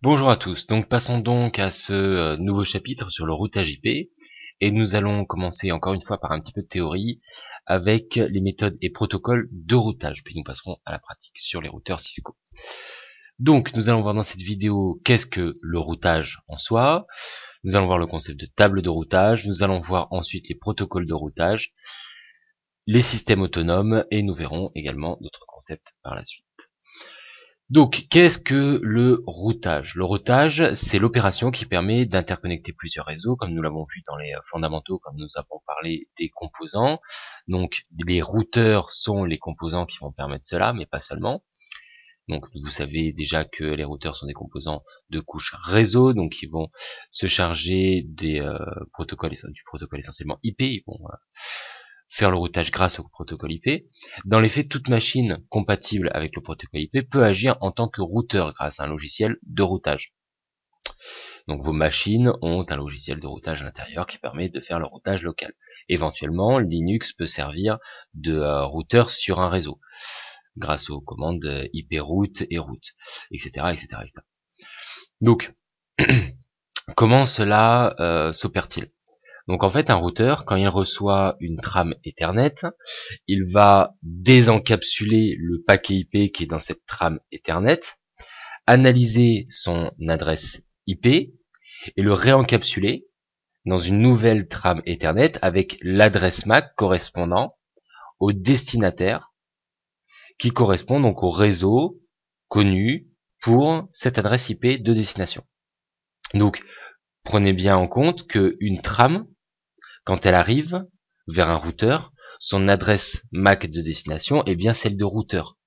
Bonjour à tous, donc passons donc à ce nouveau chapitre sur le routage IP, et nous allons commencer encore une fois par un petit peu de théorie avec les méthodes et protocoles de routage, puis nous passerons à la pratique sur les routeurs Cisco. Donc nous allons voir dans cette vidéo qu'est-ce que le routage en soi, nous allons voir le concept de table de routage, nous allons voir ensuite les protocoles de routage, les systèmes autonomes, et nous verrons également d'autres concepts par la suite. Donc, qu'est-ce que le routage? Le routage, c'est l'opération qui permet d'interconnecter plusieurs réseaux, comme nous l'avons vu dans les fondamentaux, quand nous avons parlé des composants. Donc, les routeurs sont les composants qui vont permettre cela, mais pas seulement. Donc, vous savez déjà que les routeurs sont des composants de couche réseau, donc ils vont se charger des du protocole essentiellement IP, ils vont faire le routage grâce au protocole IP. Dans les faits, toute machine compatible avec le protocole IP peut agir en tant que routeur grâce à un logiciel de routage. Donc vos machines ont un logiciel de routage à l'intérieur qui permet de faire le routage local. Éventuellement, Linux peut servir de routeur sur un réseau grâce aux commandes IP route et route, etc., etc., etc. Donc, comment cela s'opère-t-il? Donc en fait, un routeur, quand il reçoit une trame Ethernet, il va désencapsuler le paquet IP qui est dans cette trame Ethernet, analyser son adresse IP et le réencapsuler dans une nouvelle trame Ethernet avec l'adresse MAC correspondant au destinataire qui correspond donc au réseau connu pour cette adresse IP de destination. Donc, prenez bien en compte qu'une trame, quand elle arrive vers un routeur, son adresse MAC de destination est bien celle de routeur.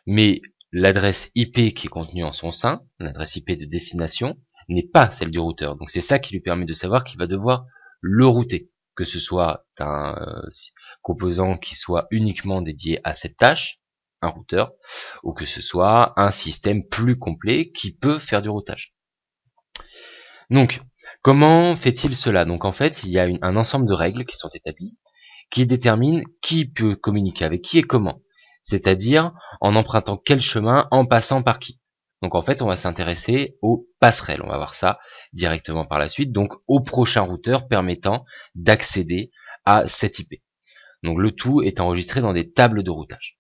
Mais l'adresse IP qui est contenue en son sein, l'adresse IP de destination, n'est pas celle du routeur. Donc c'est ça qui lui permet de savoir qu'il va devoir le router, que ce soit un composant qui soit uniquement dédié à cette tâche, un routeur, ou que ce soit un système plus complet qui peut faire du routage. Donc, comment fait-il cela? Donc en fait, il y a un ensemble de règles qui sont établies qui déterminent qui peut communiquer avec qui et comment. C'est-à-dire en empruntant quel chemin, en passant par qui. Donc en fait, on va s'intéresser aux passerelles. On va voir ça directement par la suite. Donc au prochain routeur permettant d'accéder à cette IP. Donc le tout est enregistré dans des tables de routage.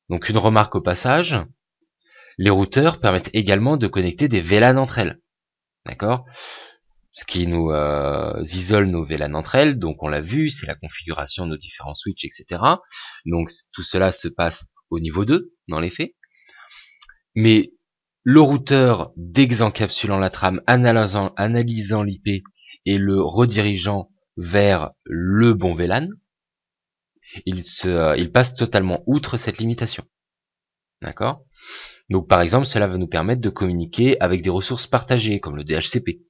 Donc une remarque au passage, les routeurs permettent également de connecter des VLAN entre elles. D'accord? Ce qui nous isole nos VLAN entre elles, donc on l'a vu, c'est la configuration de nos différents switches, etc. Donc tout cela se passe au niveau 2, dans les faits. Mais le routeur, désencapsulant la trame, analysant l'IP et le redirigeant vers le bon VLAN, il passe totalement outre cette limitation. D'accord? Donc par exemple, cela va nous permettre de communiquer avec des ressources partagées, comme le DHCP.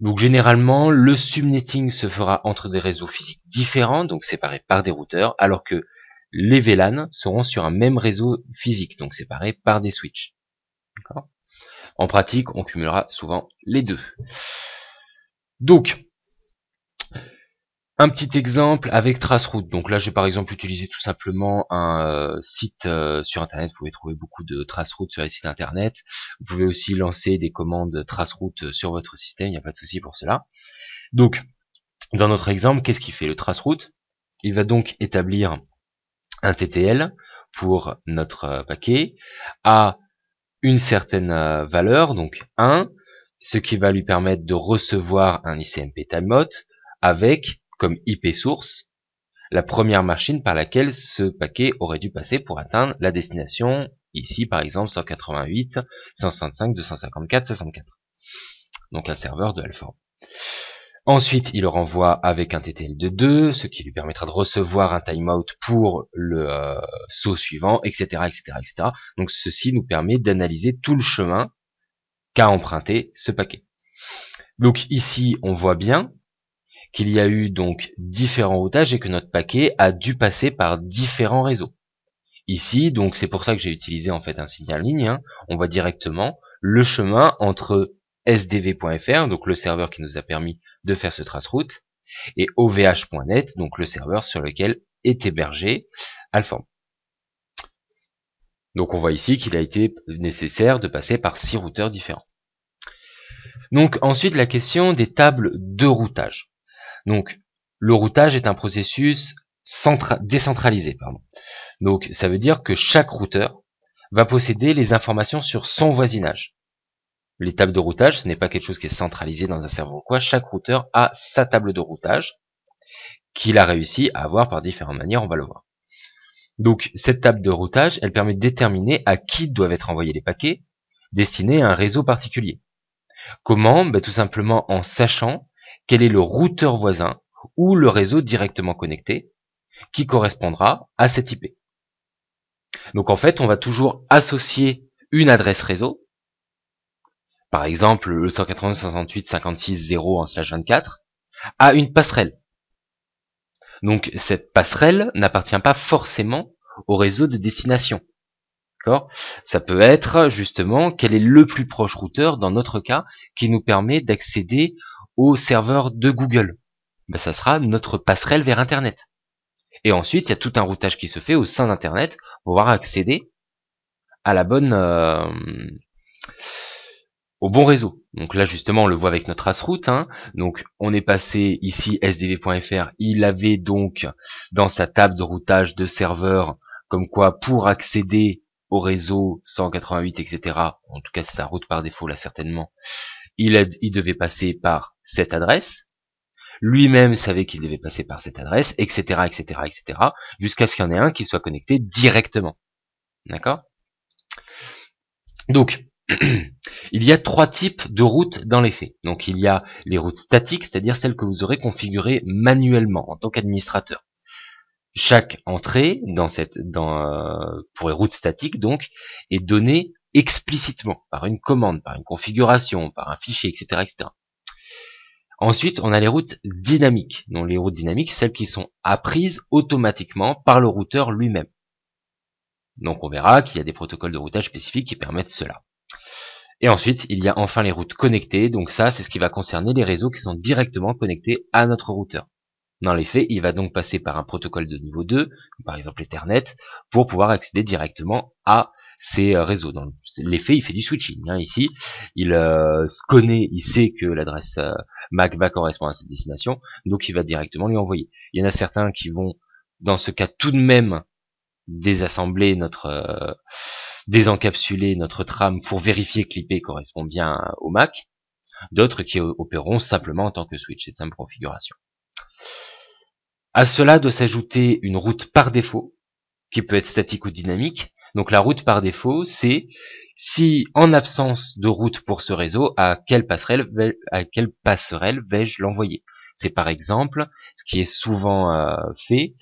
Donc généralement, le subnetting se fera entre des réseaux physiques différents, donc séparés par des routeurs, alors que les VLAN seront sur un même réseau physique, donc séparés par des switches. En pratique, on cumulera souvent les deux. Donc, un petit exemple avec Traceroute. Donc là, j'ai par exemple utilisé tout simplement un site sur Internet. Vous pouvez trouver beaucoup de Traceroute sur les sites Internet. Vous pouvez aussi lancer des commandes Traceroute sur votre système, il n'y a pas de souci pour cela. Donc, dans notre exemple, qu'est-ce qu'il fait? Le Traceroute, il va donc établir un TTL pour notre paquet à une certaine valeur, donc 1, ce qui va lui permettre de recevoir un ICMP timeout avec comme IP source la première machine par laquelle ce paquet aurait dû passer pour atteindre la destination, ici par exemple 188, 165, 254, 64. Donc un serveur de Alform. Ensuite, il le renvoie avec un TTL de 2, ce qui lui permettra de recevoir un timeout pour le saut suivant, etc., etc., etc. Donc ceci nous permet d'analyser tout le chemin qu'a emprunté ce paquet. Donc ici, on voit bien qu'il y a eu donc différents routages et que notre paquet a dû passer par différents réseaux. Ici, donc c'est pour ça que j'ai utilisé en fait un signal ligne, hein. On voit directement le chemin entre sdv.fr, donc le serveur qui nous a permis de faire ce traceroute, et ovh.net, donc le serveur sur lequel est hébergé Alform. Donc on voit ici qu'il a été nécessaire de passer par 6 routeurs différents. Donc ensuite la question des tables de routage. Donc le routage est un processus décentralisé. Donc ça veut dire que chaque routeur va posséder les informations sur son voisinage. Les tables de routage, ce n'est pas quelque chose qui est centralisé dans un serveur ou quoi. Chaque routeur a sa table de routage qu'il a réussi à avoir par différentes manières, on va le voir. Donc cette table de routage, elle permet de déterminer à qui doivent être envoyés les paquets destinés à un réseau particulier. Comment? Tout simplement en sachant quel est le routeur voisin ou le réseau directement connecté qui correspondra à cette IP. Donc en fait, on va toujours associer une adresse réseau, par exemple le 192.168.56.0/24, à une passerelle. Donc cette passerelle n'appartient pas forcément au réseau de destination. D'accord ? Ça peut être justement quel est le plus proche routeur, dans notre cas, qui nous permet d'accéder au serveur de Google. Ça sera notre passerelle vers Internet. Et ensuite, il y a tout un routage qui se fait au sein d'Internet pour pouvoir accéder à la bonne, au bon réseau. Donc là, justement, on le voit avec notre traceroute. Donc, on est passé ici, sdv.fr. Il avait donc dans sa table de routage de serveur, comme quoi pour accéder au réseau 188, etc. En tout cas, c'est sa route par défaut, là, certainement. Il devait passer par cette adresse. Lui-même savait qu'il devait passer par cette adresse, etc., etc., etc., jusqu'à ce qu'il y en ait un qui soit connecté directement. D'accord ? Donc, il y a 3 types de routes dans les faits. Donc, il y a les routes statiques, c'est-à-dire celles que vous aurez configurées manuellement en tant qu'administrateur. Chaque entrée pour les routes statiques, donc, est donnée explicitement par une commande, par une configuration, par un fichier, etc., etc. Ensuite, on a les routes dynamiques. Donc, les routes dynamiques, celles qui sont apprises automatiquement par le routeur lui-même. Donc, on verra qu'il y a des protocoles de routage spécifiques qui permettent cela. Et ensuite, il y a enfin les routes connectées. Donc ça, c'est ce qui va concerner les réseaux qui sont directement connectés à notre routeur. Dans les faits, il va donc passer par un protocole de niveau 2, par exemple Ethernet, pour pouvoir accéder directement à ces réseaux. Dans les faits, il fait du switching. Ici, il connaît, il sait que l'adresse MAC va correspondre à cette destination, donc il va directement lui envoyer. Il y en a certains qui vont, dans ce cas, tout de même désassembler désencapsuler notre trame pour vérifier que l'IP correspond bien au MAC. D'autres qui opéreront simplement en tant que switch, cette simple configuration. À cela doit s'ajouter une route par défaut, qui peut être statique ou dynamique. Donc la route par défaut, c'est si en absence de route pour ce réseau, à quelle passerelle vais-je l'envoyer. C'est par exemple ce qui est souvent fait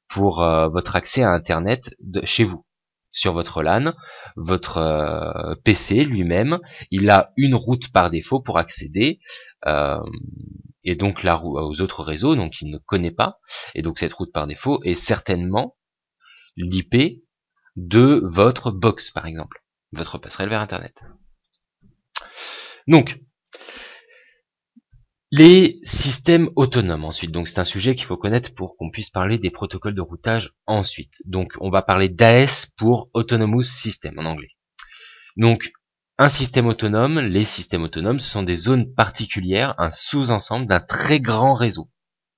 pour votre accès à Internet chez vous. Sur votre LAN, votre PC lui-même, il a une route par défaut pour accéder et donc aux autres réseaux, donc il ne connaît pas. Et donc cette route par défaut est certainement l'IP de votre box, par exemple, votre passerelle vers Internet. Donc, les systèmes autonomes ensuite, donc c'est un sujet qu'il faut connaître pour qu'on puisse parler des protocoles de routage ensuite. Donc on va parler d'AS pour Autonomous System en anglais. Donc un système autonome, les systèmes autonomes, ce sont des zones particulières, un sous-ensemble d'un très grand réseau.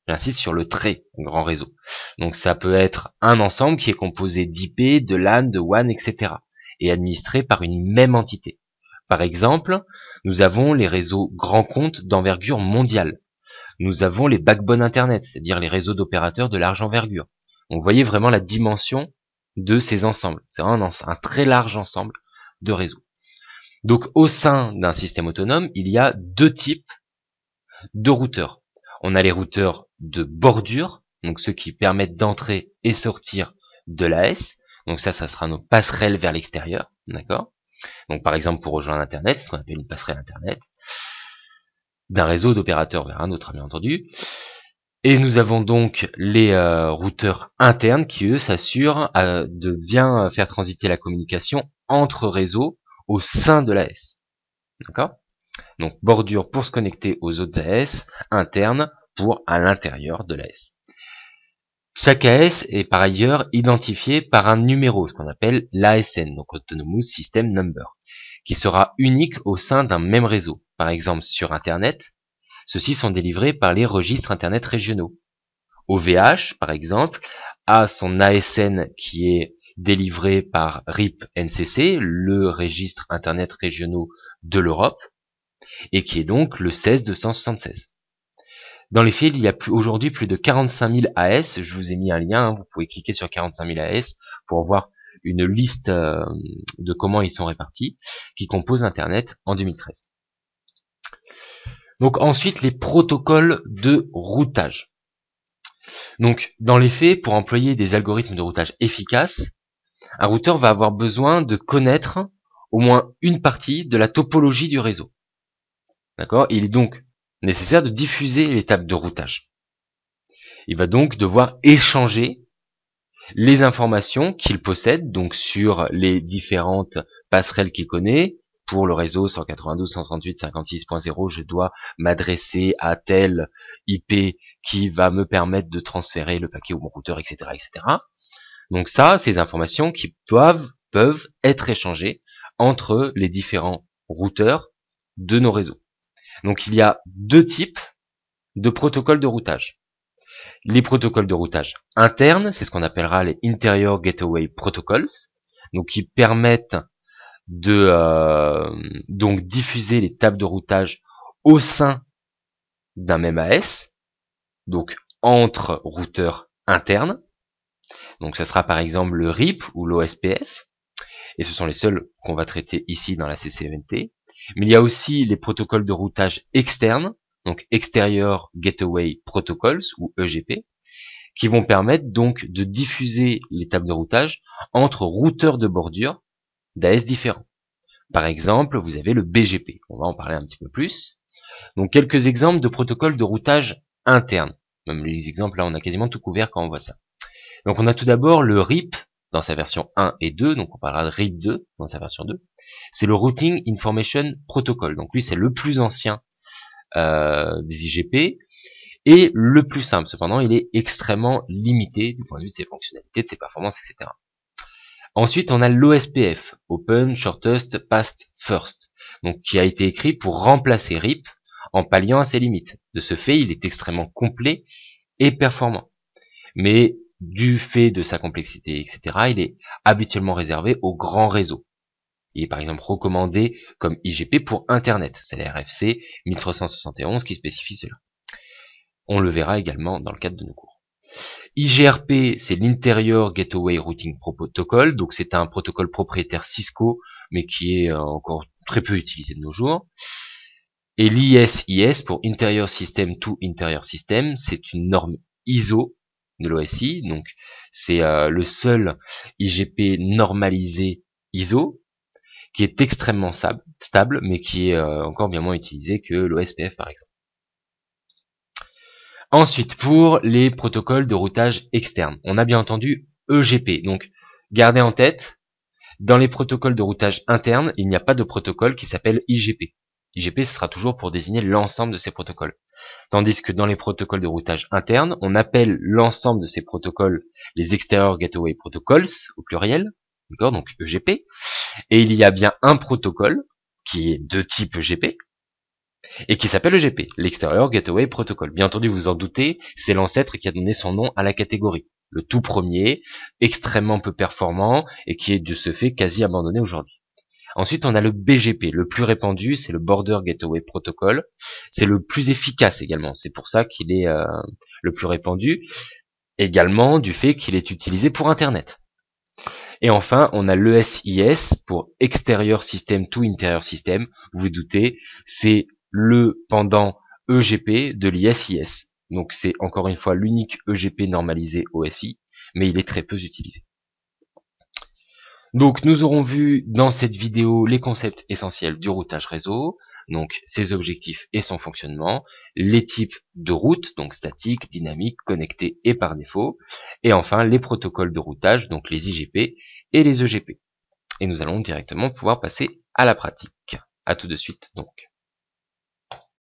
J'insiste sur le très grand réseau. Donc ça peut être un ensemble qui est composé d'IP, de LAN, de WAN, etc. et administré par une même entité. Par exemple, nous avons les réseaux grands comptes d'envergure mondiale. Nous avons les backbone Internet, c'est-à-dire les réseaux d'opérateurs de large envergure. Donc vous voyez vraiment la dimension de ces ensembles. C'est vraiment un très large ensemble de réseaux. Donc au sein d'un système autonome, il y a 2 types de routeurs. On a les routeurs de bordure, donc ceux qui permettent d'entrer et sortir de l'AS. Donc ça sera nos passerelles vers l'extérieur, d'accord ? Donc par exemple pour rejoindre Internet, ce qu'on appelle une passerelle Internet, d'un réseau d'opérateurs vers un autre bien entendu. Et nous avons donc les routeurs internes qui eux s'assurent de bien faire transiter la communication entre réseaux au sein de l'AS. D'accord ? Donc bordure pour se connecter aux autres AS, interne pour à l'intérieur de l'AS. Chaque AS est par ailleurs identifié par un numéro, ce qu'on appelle l'ASN, donc Autonomous System Number, qui sera unique au sein d'un même réseau. Par exemple, sur Internet, ceux-ci sont délivrés par les registres Internet régionaux. OVH, par exemple, a son ASN qui est délivré par RIP-NCC, le registre Internet régionaux de l'Europe, et qui est donc le 16276. Dans les faits, il y a aujourd'hui plus de 45 000 AS. Je vous ai mis un lien, vous pouvez cliquer sur 45 000 AS pour voir une liste de comment ils sont répartis, qui composent Internet en 2013. Donc ensuite, les protocoles de routage. Donc dans les faits, pour employer des algorithmes de routage efficaces, un routeur va avoir besoin de connaître au moins une partie de la topologie du réseau. D'accord ? Il est donc nécessaire de diffuser l'étape de routage. Il va donc devoir échanger les informations qu'il possède, donc sur les différentes passerelles qu'il connaît. Pour le réseau 192.138.56.0, je dois m'adresser à tel IP qui va me permettre de transférer le paquet au bon routeur, etc., etc. Donc ça, ces informations qui peuvent être échangées entre les différents routeurs de nos réseaux. Donc il y a deux types de protocoles de routage. Les protocoles de routage internes, c'est ce qu'on appellera les Interior Gateway Protocols, donc qui permettent de donc diffuser les tables de routage au sein d'un même AS, donc entre routeurs internes. Donc ça sera par exemple le RIP ou l'OSPF, et ce sont les seuls qu'on va traiter ici dans la CCNT. Mais il y a aussi les protocoles de routage externes, donc Exterior Gateway Protocols ou EGP, qui vont permettre donc de diffuser les tables de routage entre routeurs de bordure d'AS différents. Par exemple, vous avez le BGP, on va en parler un petit peu plus. Donc quelques exemples de protocoles de routage interne. Même les exemples là, on a quasiment tout couvert quand on voit ça. Donc on a tout d'abord le RIP dans sa version 1 et 2, donc on parlera de RIP 2 dans sa version 2. C'est le Routing Information Protocol, donc lui c'est le plus ancien des IGP, et le plus simple. Cependant, il est extrêmement limité du point de vue de ses fonctionnalités, de ses performances, etc. Ensuite, on a l'OSPF, Open Shortest Path First, donc qui a été écrit pour remplacer RIP en palliant à ses limites. De ce fait, il est extrêmement complet et performant. Mais du fait de sa complexité, etc., il est habituellement réservé aux grands réseaux. Il est par exemple recommandé comme IGP pour Internet. C'est la RFC 1371 qui spécifie cela. On le verra également dans le cadre de nos cours. IGRP, c'est l'Interior Gateway Routing Protocol, donc c'est un protocole propriétaire Cisco, mais qui est encore très peu utilisé de nos jours. Et l'ISIS, pour Interior System to Interior System, c'est une norme ISO de l'OSI, donc c'est le seul IGP normalisé ISO, qui est extrêmement stable, mais qui est encore bien moins utilisé que l'OSPF par exemple. Ensuite, pour les protocoles de routage externe, on a bien entendu EGP. Donc, gardez en tête, dans les protocoles de routage interne, il n'y a pas de protocole qui s'appelle IGP. IGP, ce sera toujours pour désigner l'ensemble de ces protocoles. Tandis que dans les protocoles de routage interne, on appelle l'ensemble de ces protocoles les Exterior Gateway Protocols, au pluriel, d'accord, donc EGP. Et il y a bien un protocole, qui est de type EGP, et qui s'appelle EGP, l'Exterior Gateway Protocol. Bien entendu, vous en doutez, c'est l'ancêtre qui a donné son nom à la catégorie. Le tout premier, extrêmement peu performant, et qui est de ce fait quasi abandonné aujourd'hui. Ensuite, on a le BGP, le plus répandu, c'est le Border Gateway Protocol. C'est le plus efficace également, c'est pour ça qu'il est le plus répandu, également du fait qu'il est utilisé pour Internet. Et enfin, on a l'ESIS pour Exterior System to Interior System. Vous vous doutez, c'est le pendant EGP de l'ISIS. Donc c'est encore une fois l'unique EGP normalisé OSI, mais il est très peu utilisé. Donc nous aurons vu dans cette vidéo les concepts essentiels du routage réseau, donc ses objectifs et son fonctionnement, les types de routes, donc statique, dynamique, connecté et par défaut, et enfin les protocoles de routage, donc les IGP et les EGP. Et nous allons directement pouvoir passer à la pratique. À tout de suite donc.